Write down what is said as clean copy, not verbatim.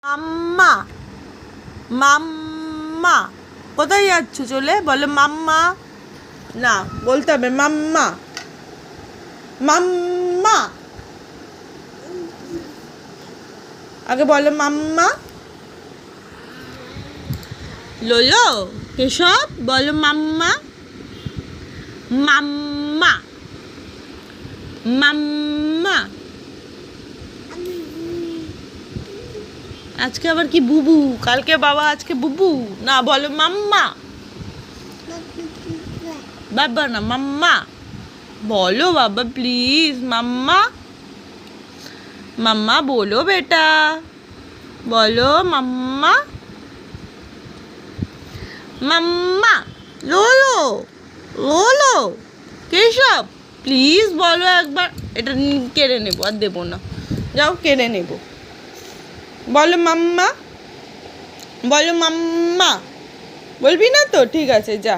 মাম্মা মাম্মা কোথায় যাচ্ছ? চলে বলো মাম্মা। না, বলতে হবে মাম্মা মাম্মা। আগে বলো মাম্মা। লোলো, কেশব, বলো মাম্মা মাম্মা মাম্মা। আজকে আবার কি বুবু? কালকে বাবা, আজকে বুবু। না, বলো মাম্মা। বাবা না, মাম্মা বলো। বাবা প্লিজ, মাম্মা মাম্মা बोलो बेटा, बोलो मम्मा मम्मा। लोलो लोलो, केशब प्लिज बोलो একবার। এটা কেড়ে নেবো, আর দেবো না। যাও, কেড়ে নেবো। বলো মাম্মা, বলো মাম্মা। বলবি না তো? ঠিক আছে, যা।